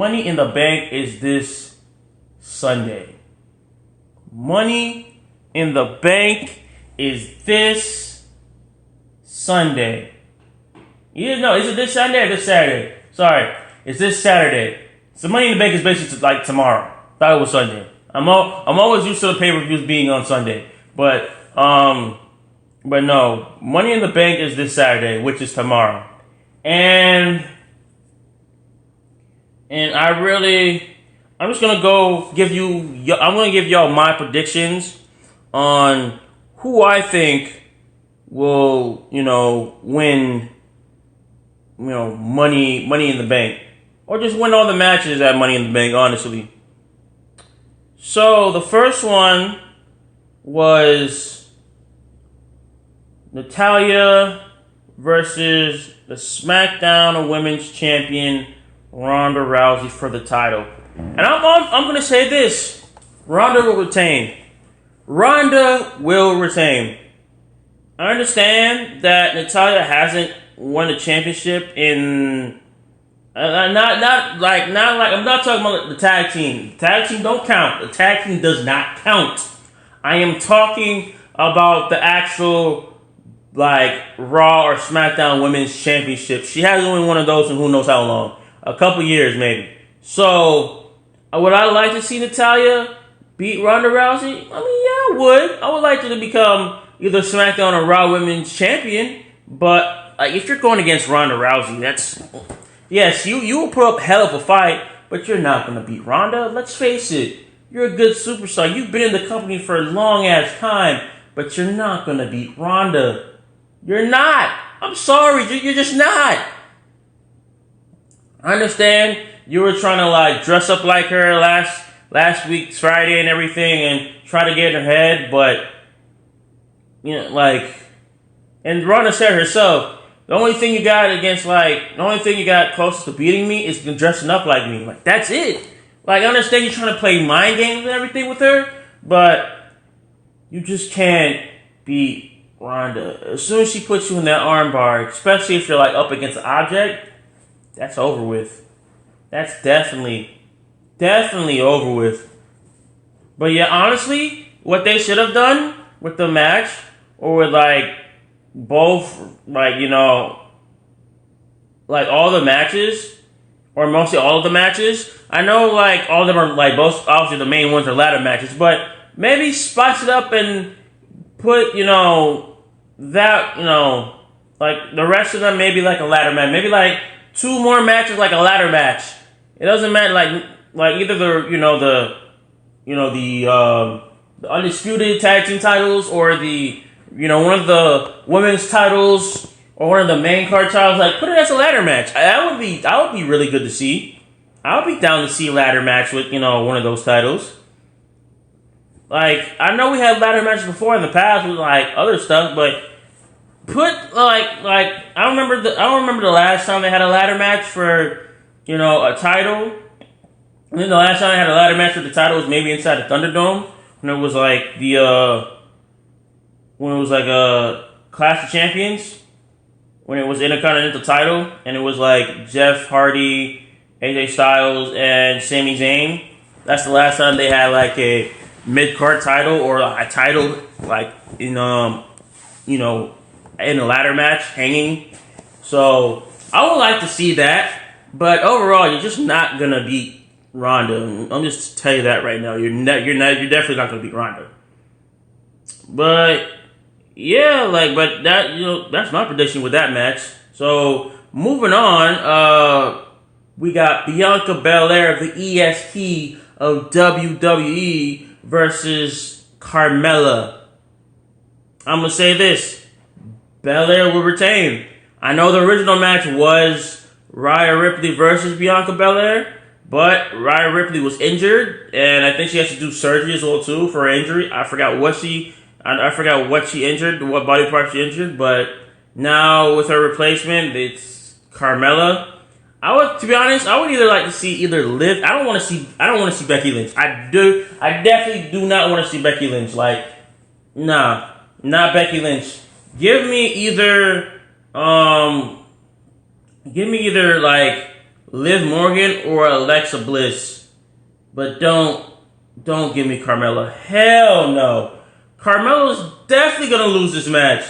Money in the Bank is this Sunday. Money in the Bank is this Sunday. No, is it this Sunday or this Saturday? Sorry, it's this Saturday. So Money in the Bank is basically like tomorrow. Thought it was Sunday. I'm always used to the pay-per-views being on Sunday, but no, Money in the Bank is this Saturday, which is tomorrow, and I'm just gonna I'm gonna give y'all my predictions on who I think will, win, Money in the Bank, or just win all the matches at Money in the Bank, honestly. So the first one was Natalya versus the SmackDown Women's Champion Ronda Rousey for the title. And I'm going to say this. Ronda will retain. I understand that Natalya hasn't won a championship in... I'm not talking about the tag team. The tag team don't count. The tag team does not count. I am talking about the actual, Raw or SmackDown Women's Championship. She hasn't won one of those in who knows how long. A couple years, maybe. So, would I like to see Natalya beat Ronda Rousey? I mean, yeah, I would. I would like her to become either SmackDown or Raw Women's Champion. But, if you're going against Ronda Rousey, that's... Yes, you will put up hell of a fight, but you're not going to beat Ronda. Let's face it. You're a good superstar. You've been in the company for a long-ass time, but you're not going to beat Ronda. You're not. I'm sorry. You're just not. I understand you were trying to, dress up like her last week's Friday and everything and try to get in her head, but, and Ronda said herself, the only thing you got closest to beating me is dressing up like me. That's it. I understand you're trying to play mind games and everything with her, but you just can't beat Ronda. As soon as she puts you in that armbar, especially if you're, up against an object, that's over with. That's definitely over with. But yeah, honestly, what they should have done with the match, or with, both, all the matches, or mostly all of the matches. I know, all of them are, both, obviously the main ones are ladder matches, but maybe spice it up and put, the rest of them maybe a ladder match. Maybe, 2 more matches like a ladder match. It doesn't matter, either the undisputed tag team titles, or the, one of the women's titles, or one of the main card titles. Put it as a ladder match. That would be really good to see. I would be down to see a ladder match with, one of those titles. I know we had ladder matches before in the past with, other stuff, but put, I don't remember the last time they had a ladder match for, a title. I think the last time they had a ladder match for the title was maybe inside the Thunderdome, when it was, a Clash of Champions, when it was Intercontinental title, and it was Jeff Hardy, AJ Styles, and Sami Zayn. That's the last time they had a mid-card title, or a title in a ladder match hanging. So I would like to see that, but overall, you're just not gonna beat Ronda. I'm just tell you that right now. You're definitely not gonna beat Ronda. But yeah, but that that's my prediction with that match. So moving on, we got Bianca Belair of the EST of WWE versus Carmella. I'm gonna say this: Belair will retain. I know the original match was Rhea Ripley versus Bianca Belair, but Rhea Ripley was injured, and I think she has to do surgery as well too for her injury. I forgot what she injured, what body part she injured, but now with her replacement, it's Carmella. To be honest, I would either like to see Liv. I don't want to see Becky Lynch. I definitely do not want to see Becky Lynch. Nah, not Becky Lynch. Give me either Liv Morgan or Alexa Bliss. But don't give me Carmella. Hell no. Carmella's definitely gonna lose this match.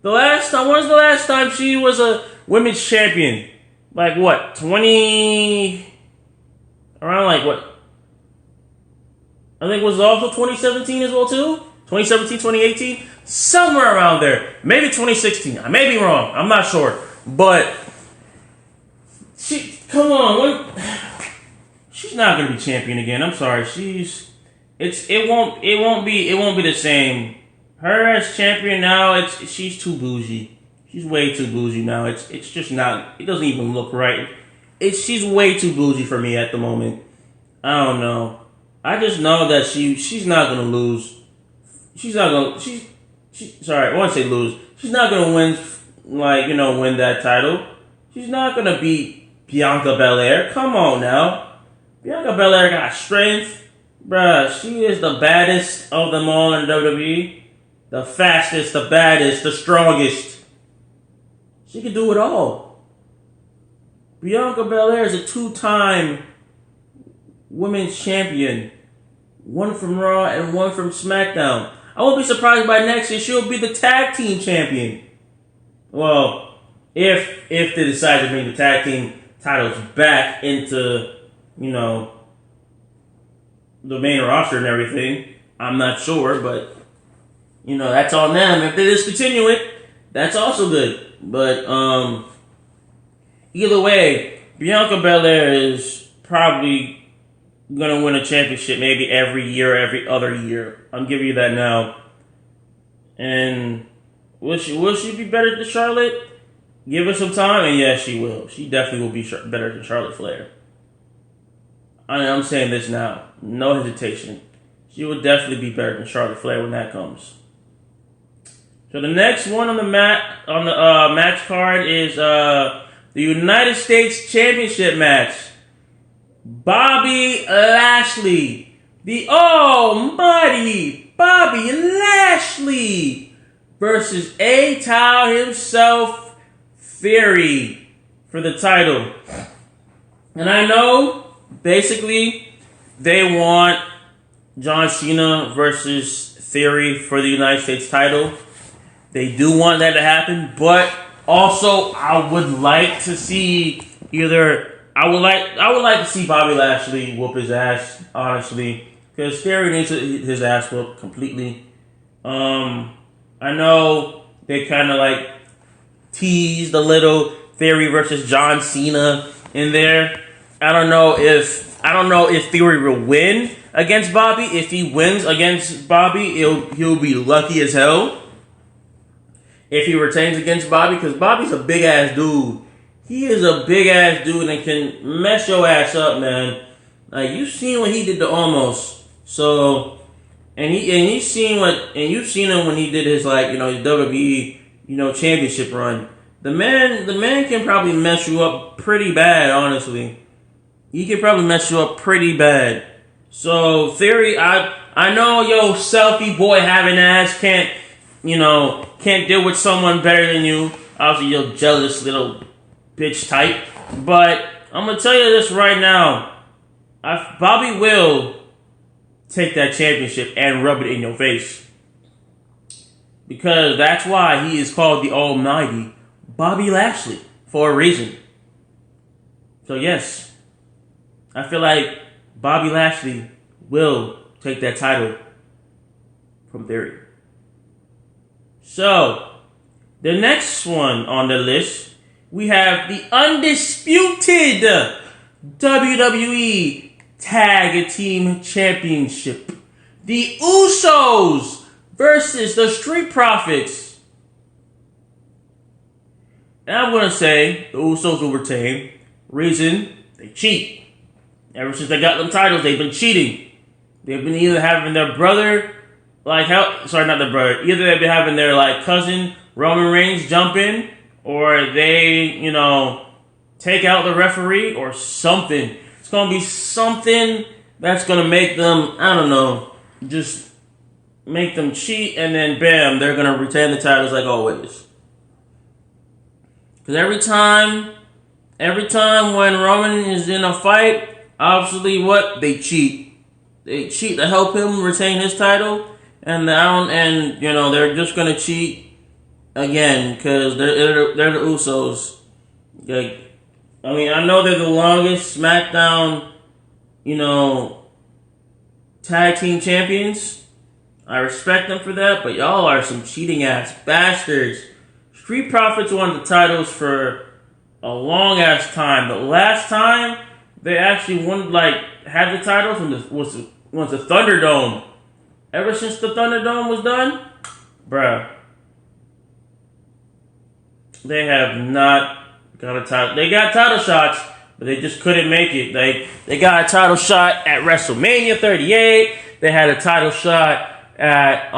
When's the last time she was a women's champion? Like what? 20 around like what? I think it was also 2017 as well too. 2017, 2018, somewhere around there. Maybe 2016. I may be wrong. I'm not sure. But come on, she's not gonna be champion again. I'm sorry. It won't be the same. Her as champion now, she's too bougie. She's way too bougie now. It's just not. It doesn't even look right. She's way too bougie for me at the moment. I don't know. I just know that she's not gonna lose. She's not gonna. Sorry, I want to say lose. She's not gonna win. Win that title. She's not gonna beat Bianca Belair. Come on now. Bianca Belair got strength, bruh. She is the baddest of them all in WWE. The fastest, the baddest, the strongest. She can do it all. Bianca Belair is a 2-time women's champion. One from Raw and one from SmackDown. I won't be surprised by next year she'll be the tag team champion. Well, if they decide to bring the tag team titles back into, the main roster and everything, I'm not sure, but that's on them. If they discontinue it, that's also good. But either way, Bianca Belair is probably gonna win a championship maybe every year, every other year. I'm giving you that now. And will she be better than Charlotte? Give her some time, and yes, she will. She definitely will be better than Charlotte Flair. I'm saying this now, no hesitation. She will definitely be better than Charlotte Flair when that comes. So the next one on the match card is the United States Championship match. Bobby Lashley, the almighty Bobby Lashley, versus A-Town himself, Theory, for the title. And I know, basically, they want John Cena versus Theory for the United States title. They do want that to happen, but also I would like to see I would like to see Bobby Lashley whoop his ass, honestly, because Theory needs his ass whooped completely. I know they kind of teased a little Theory versus John Cena in there. I don't know if Theory will win against Bobby. If he wins against Bobby, he'll be lucky as hell. If he retains against Bobby, because Bobby's a big ass dude. He is a big ass dude and can mess your ass up, man. You've seen what he did to Almost. So, you've seen him when he did his his WWE championship run. The man can probably mess you up pretty bad, honestly. He can probably mess you up pretty bad. So Theory, I know your selfie boy having ass can't deal with someone better than you. Obviously, you're jealous little bitch type. But I'm gonna tell you this right now. Bobby will take that championship and rub it in your face. Because that's why he is called the Almighty Bobby Lashley, for a reason. So yes, I feel like Bobby Lashley will take that title from Theory. So, the next one on the list, we have the undisputed WWE Tag Team Championship. The Usos versus the Street Profits. And I'm going to say the Usos will retain. Reason, they cheat. Ever since they got them titles, they've been cheating. They've been either having their brother, either they've been having their cousin Roman Reigns jump in, or they, take out the referee or something. It's going to be something that's going to make them, just make them cheat, and then bam, they're going to retain the titles like always. Because every time every time when Roman is in a fight, obviously what they cheat. They cheat to help him retain his title, and they're just gonna cheat again because they're the Usos. Like, I mean, I know they're the longest SmackDown, tag team champions. I respect them for that, but y'all are some cheating ass bastards. Street Profits won the titles for a long ass time. The last time they actually had the titles was the Thunderdome. Ever since the Thunderdome was done, bruh, they have not got a title. They got title shots, but they just couldn't make it. They got a title shot at WrestleMania 38. They had a title shot at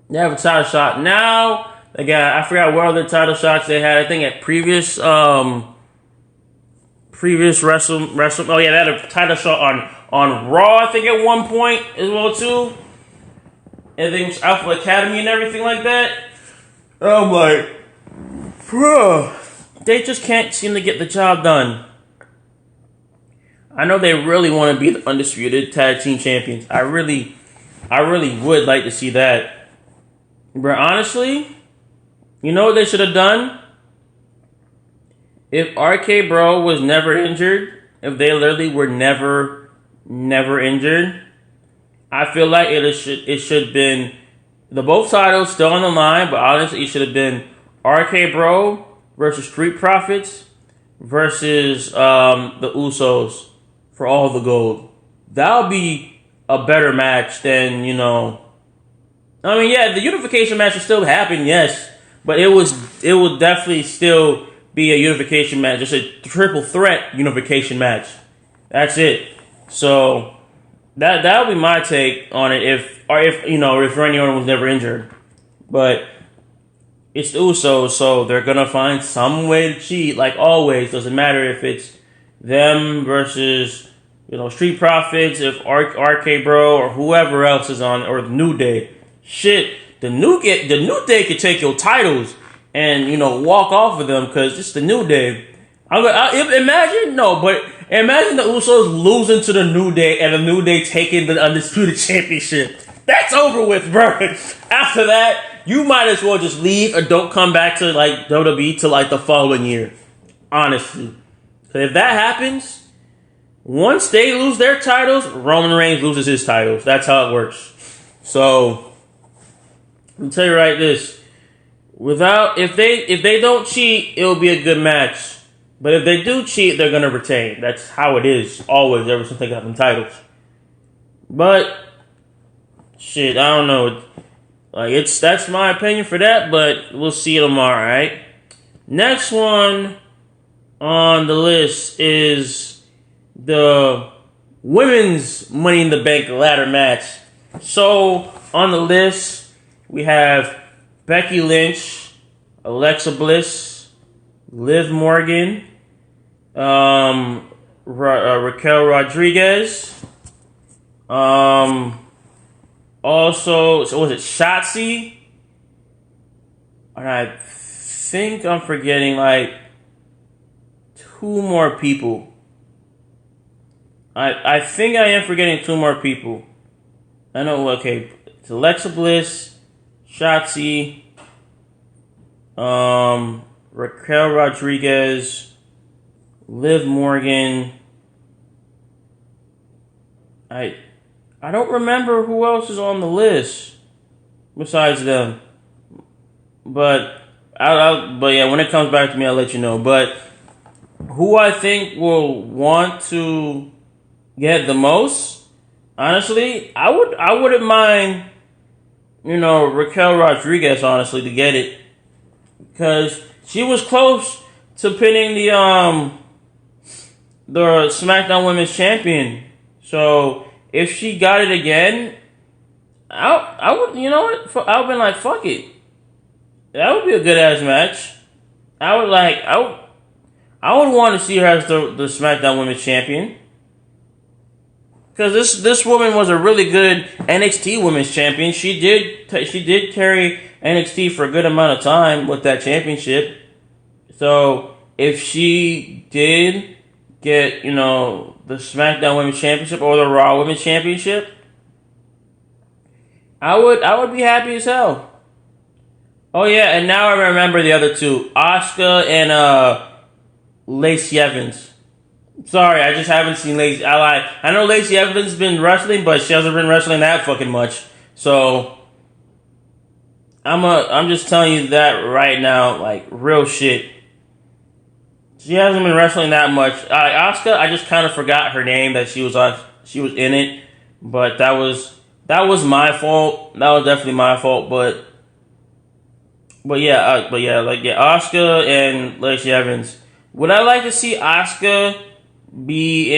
they have a title shot now. They got, I forgot what other title shots they had. I think at previous Wrestle. Oh yeah, they had a title shot on Raw. I think at one point as well too. I think it was Alpha Academy and everything like that. I'm like, bro, they just can't seem to get the job done. I know they really want to be the undisputed tag team champions. I really would like to see that. But honestly, you know what they should have done? If RK Bro was never injured, if they literally were never injured, I feel like it should have been the both titles still on the line, but honestly, it should have been RK Bro versus Street Profits versus the Usos for all the gold. That would be a better match than, I mean, yeah, the unification match will still happen, yes, but it would definitely still be a unification match, just a triple threat unification match. That's it. So that would be my take on it if Randy Orton was never injured. But it's the Usos, so they're gonna find some way to cheat, like always. Doesn't matter if it's them versus Street Profits, if RK Bro or whoever else is on, or the New Day. Shit, the New Day could take your titles and walk off of them because it's the New Day. Imagine the Usos losing to the New Day and the New Day taking the Undisputed Championship. That's over with, bro. After that, you might as well just leave or don't come back to WWE till the following year. Honestly, because if that happens, once they lose their titles, Roman Reigns loses his titles. That's how it works. So, let me tell you this. If they don't cheat, it'll be a good match. But if they do cheat, they're gonna retain. That's how it is always, ever since they got them titles. But shit, I don't know. That's my opinion for that, but we'll see tomorrow, right? Next one on the list is the women's Money in the Bank ladder match. So on the list we have Becky Lynch, Alexa Bliss, Liv Morgan, Raquel Rodriguez, also, so was it Shotzi? And I think I'm forgetting two more people. I think I am forgetting two more people. I know, okay, it's Alexa Bliss, Shotzi, Raquel Rodriguez, Liv Morgan. I don't remember who else is on the list besides them. But yeah, when it comes back to me, I'll let you know. But who I think will want to get the most, honestly, I wouldn't mind, Raquel Rodriguez, honestly, to get it. Because she was close to pinning the SmackDown Women's Champion. So if she got it again, I would, I would have been like, fuck it. That would be a good ass match. I would want to see her as the SmackDown Women's Champion. Because this woman was a really good NXT Women's Champion. She did carry NXT for a good amount of time with that championship. So if she did get, the SmackDown Women's Championship or the Raw Women's Championship, I would be happy as hell. Oh yeah, and now I remember the other two, Asuka and Lacey Evans. Sorry, I just haven't seen Lacey. I know Lacey Evans been wrestling, but she hasn't been wrestling that fucking much. So I'm just telling you that right now, like real shit. She hasn't been wrestling that much. Asuka, I just kind of forgot her name that she was in it, but that was my fault. That was definitely my fault. But Asuka and Lacey Evans. Would I like to see Asuka be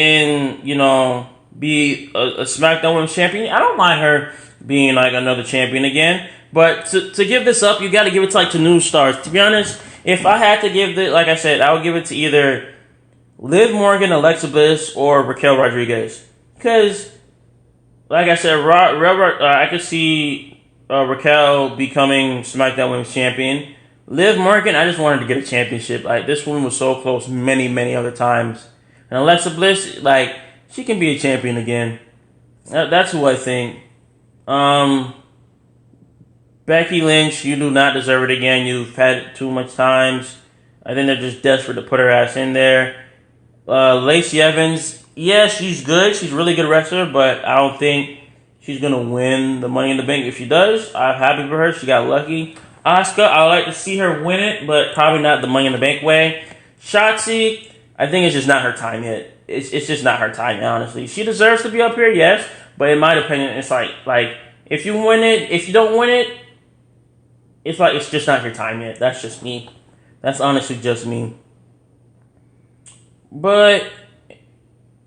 be a SmackDown Women's Champion? I don't mind her being like another champion again. But to give this up, you got to give it to new stars. To be honest, if I had to give it, like I said, I would give it to either Liv Morgan, Alexa Bliss, or Raquel Rodriguez. Because, like I said, I could see Raquel becoming SmackDown Women's Champion. Liv Morgan, I just wanted to get a championship. Like, this woman was so close many, many other times. And Alexa Bliss, like, she can be a champion again. That's who I think. Becky Lynch, you do not deserve it again. You've had it too much times. I think they're just desperate to put her ass in there. Lacey Evans, yeah, she's good. She's a really good wrestler, but I don't think she's going to win the Money in the Bank. If she does, I'm happy for her. She got lucky. Asuka, I would like to see her win it, but probably not the Money in the Bank way. Shotzi, I think it's just not her time yet. It's just not her time, honestly. She deserves to be up here, yes, but in my opinion, it's like if you win it, if you don't win it, it's like it's just not your time yet. That's just me. That's honestly just me. But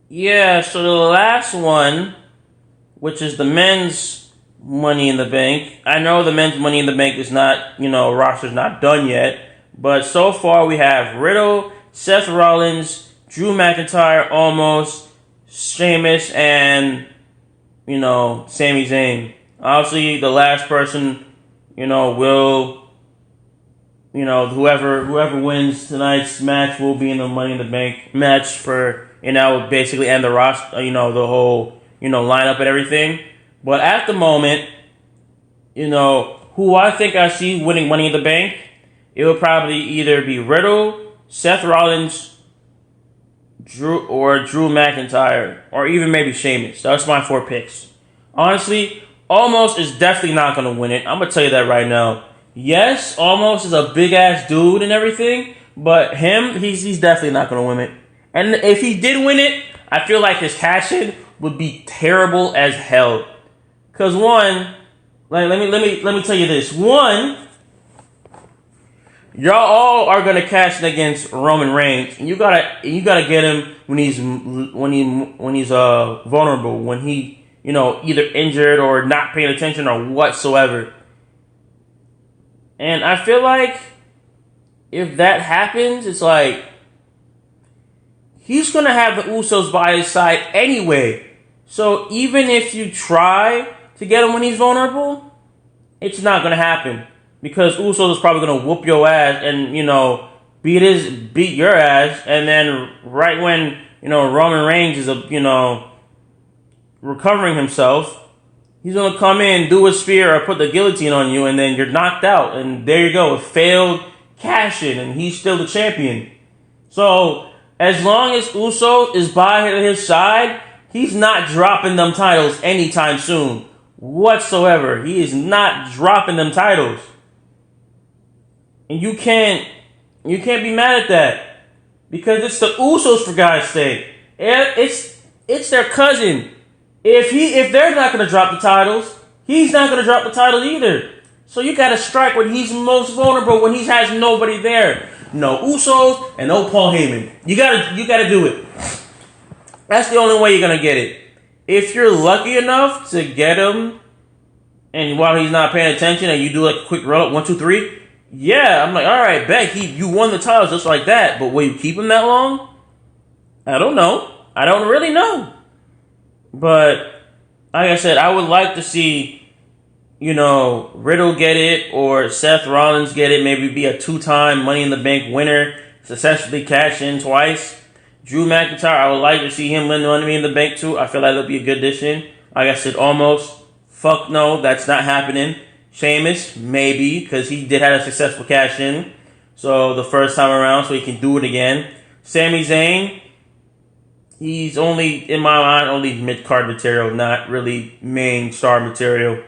yeah, so the last one, which is the men's Money in the Bank. I know the men's Money in the Bank is not, roster's not done yet, but so far we have Riddle, Seth Rollins, Drew McIntyre, almost Sheamus, and Sami Zayn. Obviously, the last person, will, whoever wins tonight's match will be in the Money in the Bank match for, basically end the roster, the whole, lineup and everything. But at the moment, who I think I see winning Money in the Bank, it would probably either be Riddle, Seth Rollins, Drew McIntyre, or even maybe Sheamus. That's my 4 picks. Honestly, Almost is definitely not going to win it. I'm going to tell you that right now. Yes, Almost is a big-ass dude and everything, but he's definitely not going to win it. And if he did win it, I feel like his cash-in would be terrible as hell. Because one, let me tell you this. One, y'all all are gonna cash in against Roman Reigns, and you gotta get him when he's vulnerable, when he either injured or not paying attention or whatsoever. And I feel like if that happens, it's like he's gonna have the Usos by his side anyway. So even if you try to get him when he's vulnerable, it's not gonna happen. Because Usos is probably going to whoop your ass and, beat your ass. And then right when, Roman Reigns is, recovering himself, he's going to come in, do a spear, or put the guillotine on you, and then you're knocked out. And there you go. A failed cash-in, and he's still the champion. So, as long as Uso is by his side, he's not dropping them titles anytime soon. Whatsoever. He is not dropping them titles. And you can't be mad at that. Because it's the Usos, for God's sake. It's their cousin. If they're not gonna drop the titles, he's not gonna drop the titles either. So you gotta strike when he's most vulnerable, when he has nobody there. No Usos and no Paul Heyman. You gotta do it. That's the only way you're gonna get it. If you're lucky enough to get him, and while he's not paying attention, and you do like a quick roll up, 1, 2, 3. Yeah, I'm like, all right, bet you won the titles just like that, but will you keep him that long? I don't know. I don't really know. But like I said, I would like to see Riddle get it or Seth Rollins get it, maybe be a 2-time Money in the Bank winner, successfully cash in twice. Drew McIntyre, I would like to see him win Money in the Bank too. I feel like that'll be a good addition. Like I said, almost. Fuck no, that's not happening. Sheamus, maybe, because he did have a successful cash in. So the first time around, so he can do it again. Sami Zayn, he's only, in my mind, only mid-card material, not really main star material.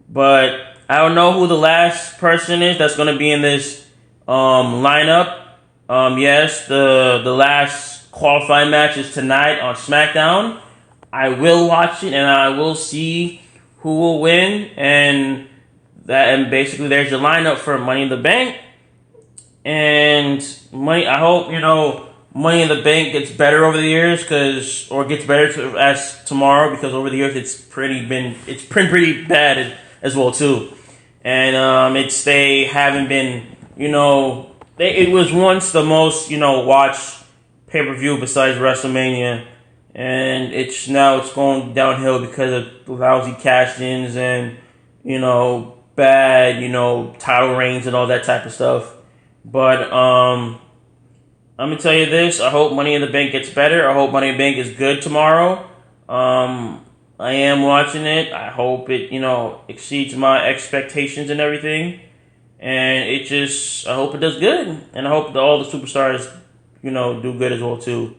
But I don't know who the last person is that's going to be in this lineup. Yes, the last qualifying match is tonight on SmackDown. I will watch it and I will see who will win, and basically there's your lineup for Money in the Bank. And I hope Money in the Bank gets better over the years, or gets better as tomorrow, because over the years it's been pretty bad as well too. And they haven't been it was once the most watched pay-per-view besides WrestleMania, and it's going downhill because of lousy cash-ins and bad title reigns and all that type of stuff. But I'm gonna tell you this: I hope Money in the Bank gets better. I hope Money in the Bank is good tomorrow. I am watching it. I hope it exceeds my expectations and everything, and I hope it does good, and I hope that all the superstars do good as well too.